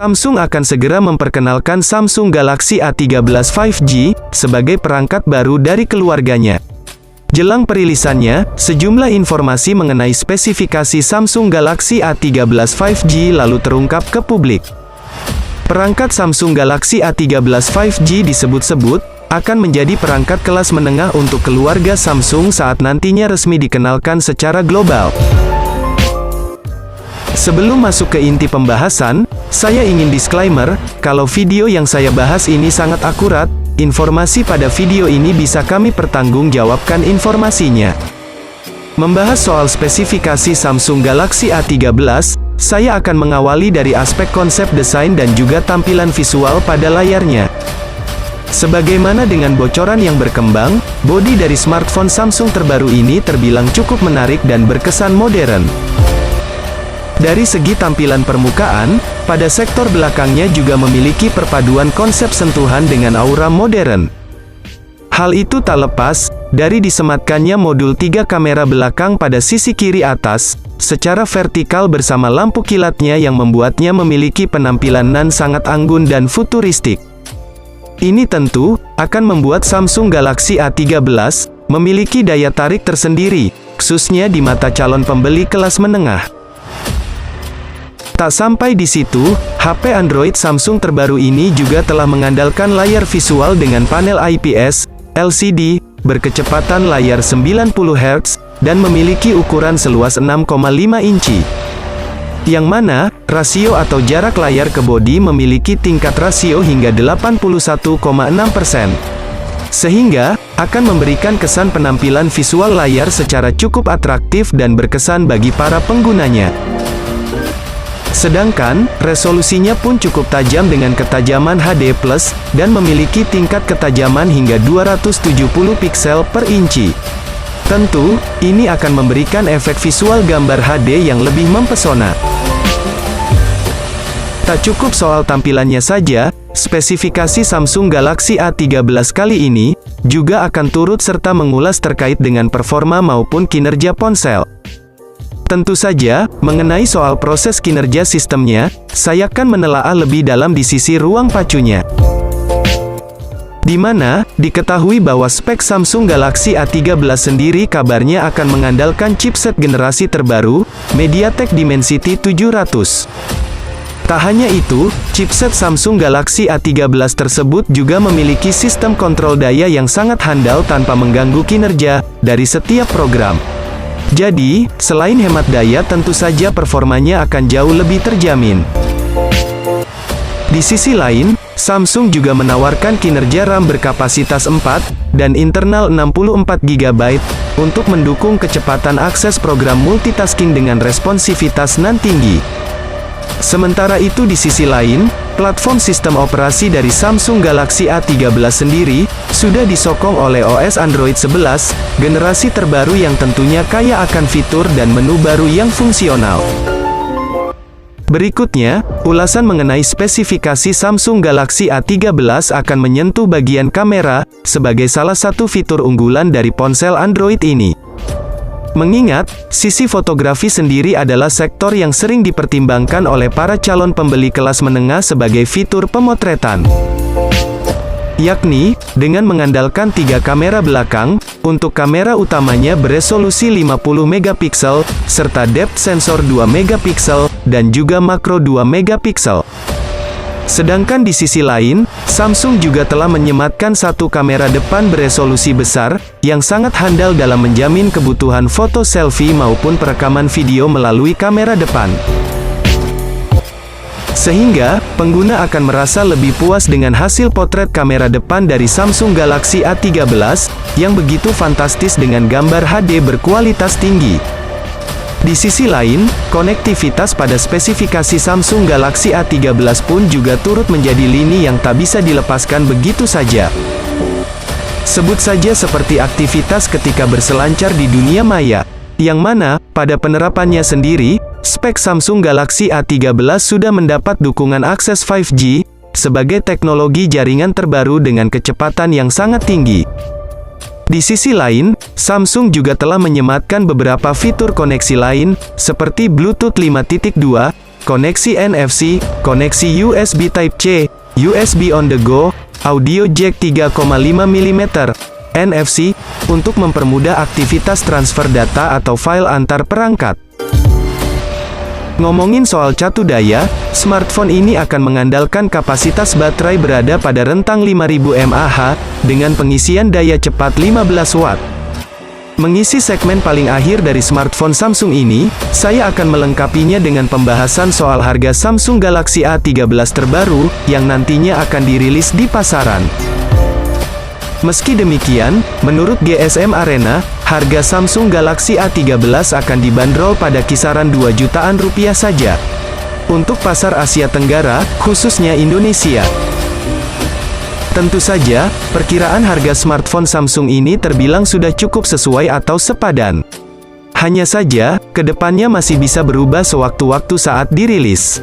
Samsung akan segera memperkenalkan Samsung Galaxy A13 5G sebagai perangkat baru dari keluarganya. Jelang perilisannya, sejumlah informasi mengenai spesifikasi Samsung Galaxy A13 5G lalu terungkap ke publik. Perangkat Samsung Galaxy A13 5G disebut-sebut akan menjadi perangkat kelas menengah untuk keluarga Samsung saat nantinya resmi dikenalkan secara global. Sebelum masuk ke inti pembahasan, saya ingin disclaimer, kalau video yang saya bahas ini sangat akurat, informasi pada video ini bisa kami pertanggungjawabkan informasinya. Membahas soal spesifikasi Samsung Galaxy A13, saya akan mengawali dari aspek konsep desain dan juga tampilan visual pada layarnya. Sebagaimana dengan bocoran yang berkembang, bodi dari smartphone Samsung terbaru ini terbilang cukup menarik dan berkesan modern. Dari segi tampilan permukaan, pada sektor belakangnya juga memiliki perpaduan konsep sentuhan dengan aura modern. Hal itu tak lepas dari disematkannya modul 3 kamera belakang pada sisi kiri atas, secara vertikal bersama lampu kilatnya yang membuatnya memiliki penampilan nan sangat anggun dan futuristik. Ini tentu akan membuat Samsung Galaxy A13 memiliki daya tarik tersendiri, khususnya di mata calon pembeli kelas menengah. Tak sampai di situ, HP Android Samsung terbaru ini juga telah mengandalkan layar visual dengan panel IPS LCD berkecepatan layar 90 Hz dan memiliki ukuran seluas 6,5 inci. Yang mana, rasio atau jarak layar ke bodi memiliki tingkat rasio hingga 81,6%. Sehingga, akan memberikan kesan penampilan visual layar secara cukup atraktif dan berkesan bagi para penggunanya. Sedangkan, resolusinya pun cukup tajam dengan ketajaman HD+, dan memiliki tingkat ketajaman hingga 270 piksel per inci. Tentu, ini akan memberikan efek visual gambar HD yang lebih mempesona. Tak cukup soal tampilannya saja, spesifikasi Samsung Galaxy A13 kali ini, juga akan turut serta mengulas terkait dengan performa maupun kinerja ponsel. Tentu saja, mengenai soal proses kinerja sistemnya, saya akan menelaah lebih dalam di sisi ruang pacunya. Di mana, diketahui bahwa spek Samsung Galaxy A13 sendiri kabarnya akan mengandalkan chipset generasi terbaru, MediaTek Dimensity 700. Tak hanya itu, chipset Samsung Galaxy A13 tersebut juga memiliki sistem kontrol daya yang sangat handal tanpa mengganggu kinerja dari setiap program. Jadi, selain hemat daya tentu saja performanya akan jauh lebih terjamin. Di sisi lain, Samsung juga menawarkan kinerja RAM berkapasitas 4, dan internal 64 GB, untuk mendukung kecepatan akses program multitasking dengan responsivitas nan tinggi. Sementara itu di sisi lain, platform sistem operasi dari Samsung Galaxy A13 sendiri, sudah disokong oleh OS Android 11, generasi terbaru yang tentunya kaya akan fitur dan menu baru yang fungsional. Berikutnya, ulasan mengenai spesifikasi Samsung Galaxy A13 akan menyentuh bagian kamera, sebagai salah satu fitur unggulan dari ponsel Android ini. Mengingat, sisi fotografi sendiri adalah sektor yang sering dipertimbangkan oleh para calon pembeli kelas menengah sebagai fitur pemotretan. Yakni, dengan mengandalkan 3 kamera belakang, untuk kamera utamanya beresolusi 50 megapiksel, serta depth sensor 2 megapiksel, dan juga makro 2 megapiksel. Sedangkan di sisi lain, Samsung juga telah menyematkan satu kamera depan beresolusi besar, yang sangat handal dalam menjamin kebutuhan foto selfie maupun perekaman video melalui kamera depan. Sehingga, pengguna akan merasa lebih puas dengan hasil potret kamera depan dari Samsung Galaxy A13, yang begitu fantastis dengan gambar HD berkualitas tinggi. Di sisi lain, konektivitas pada spesifikasi Samsung Galaxy A13 pun juga turut menjadi lini yang tak bisa dilepaskan begitu saja. Sebut saja seperti aktivitas ketika berselancar di dunia maya, yang mana, pada penerapannya sendiri, spek Samsung Galaxy A13 sudah mendapat dukungan akses 5G, sebagai teknologi jaringan terbaru dengan kecepatan yang sangat tinggi. Di sisi lain, Samsung juga telah menyematkan beberapa fitur koneksi lain, seperti Bluetooth 5.2, koneksi NFC, koneksi USB Type-C, USB on the go, audio jack 3,5 mm, NFC, untuk mempermudah aktivitas transfer data atau file antar perangkat. Ngomongin soal catu daya, smartphone ini akan mengandalkan kapasitas baterai berada pada rentang 5000 mAh, dengan pengisian daya cepat 15 Watt. Mengisi segmen paling akhir dari smartphone Samsung ini, saya akan melengkapinya dengan pembahasan soal harga Samsung Galaxy A13 terbaru, yang nantinya akan dirilis di pasaran. Meski demikian, menurut GSM Arena, harga Samsung Galaxy A13 akan dibanderol pada kisaran 2 jutaan rupiah saja. Untuk pasar Asia Tenggara, khususnya Indonesia. Tentu saja, perkiraan harga smartphone Samsung ini terbilang sudah cukup sesuai atau sepadan. Hanya saja, kedepannya masih bisa berubah sewaktu-waktu saat dirilis.